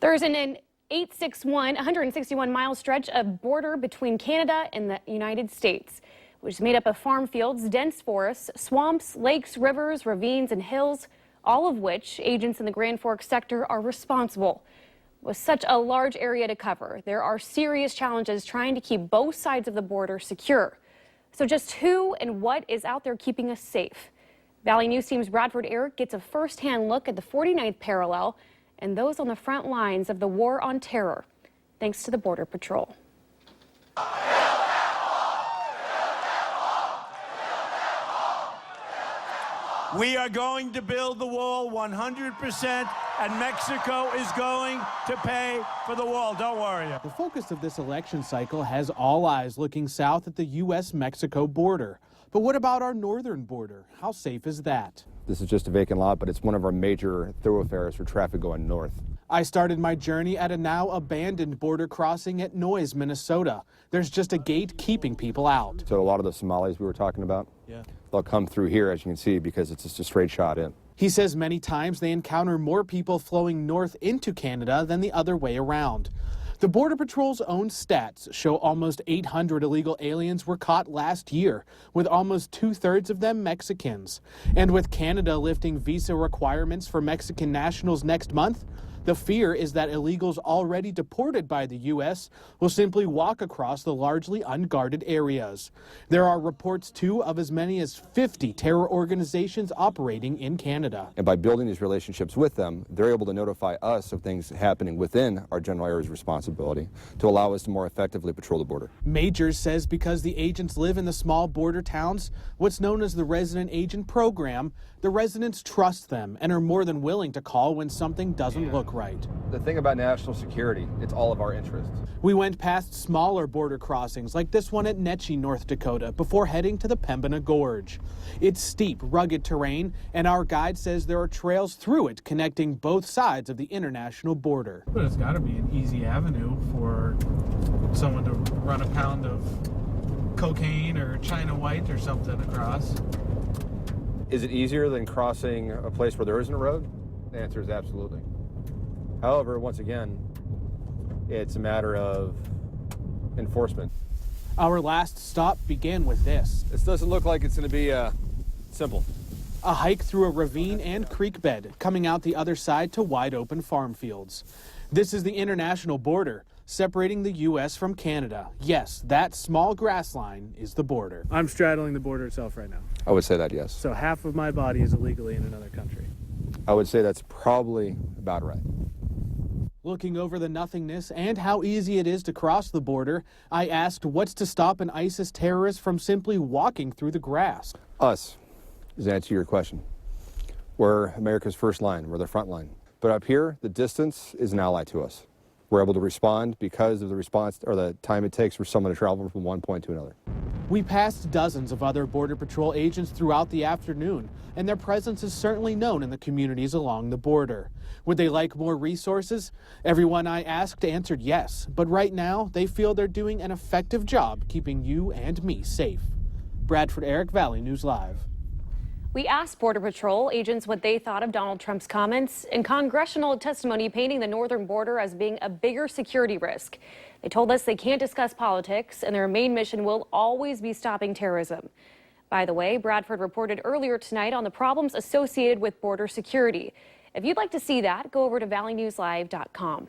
There's an 161-mile stretch of border between Canada and the United States, which is made up of farm fields, dense forests, swamps, lakes, rivers, ravines, and hills, all of which agents in the Grand Forks sector are responsible. With such a large area to cover, there are serious challenges trying to keep both sides of the border secure. So just who and what is out there keeping us safe? Valley News Team's Bradford Eric gets a first-hand look at the 49th parallel and those on the front lines of the war on terror, thanks to the Border Patrol. We are going to build the wall 100%, and Mexico is going to pay for the wall. Don't worry. The focus of this election cycle has all eyes looking south at the U.S.-Mexico border. But what about our northern border? How safe is that? This is just a vacant lot, but it's one of our major thoroughfares for traffic going north. I started my journey at a now abandoned border crossing at Noyes, Minnesota. There's just a gate keeping people out. So a lot of the Somalis we were talking about, they'll come through here, as you can see, because it's just a straight shot in. He says many times they encounter more people flowing north into Canada than the other way around. The Border Patrol's own stats show almost 800 illegal aliens were caught last year, with almost 2/3 of them Mexicans. And with Canada lifting visa requirements for Mexican nationals next month, the fear is that illegals already deported by the U.S. will simply walk across the largely unguarded areas. There are reports, too, of as many as 50 terror organizations operating in Canada. And by building these relationships with them, they're able to notify us of things happening within our general area's responsibility to allow us to more effectively patrol the border. Majors says because the agents live in the small border towns, what's known as the resident agent program, the residents trust them and are more than willing to call when something doesn't look right. The thing about national security, it's all of our interests. We went past smaller border crossings like this one at Netchie, North Dakota, before heading to the Pembina Gorge. It's steep, rugged terrain, and our guide says there are trails through it connecting both sides of the international border. But it's got to be an easy avenue for someone to run a pound of cocaine or China White or something across. Is it easier than crossing a place where there isn't a road? The answer is absolutely. However, once again, it's a matter of enforcement. Our last stop began with this. This doesn't look like it's going to be simple. A hike through a ravine and creek bed, coming out the other side to wide open farm fields. This is the international border, separating the U.S. from Canada. Yes, that small grass line is the border. I'm straddling the border itself right now. I would say that, yes. So half of my body is illegally in another country. I would say that's probably about right. Looking over the nothingness and how easy it is to cross the border, I asked what's to stop an ISIS terrorist from simply walking through the grass. Us is the answer to your question. We're America's first line. We're the front line. But up here, the distance is an ally to us. We're able to respond because of the response or the time it takes for someone to travel from one point to another. We passed dozens of other Border Patrol agents throughout the afternoon, and their presence is certainly known in the communities along the border. Would they like more resources? Everyone I asked answered yes, but right now they feel they're doing an effective job keeping you and me safe. Bradford Eric, Valley News Live. We asked Border Patrol agents what they thought of Donald Trump's comments in congressional testimony painting the northern border as being a bigger security risk. They told us they can't discuss politics and their main mission will always be stopping terrorism. By the way, Bradford reported earlier tonight on the problems associated with border security. If you'd like to see that, go over to valleynewslive.com.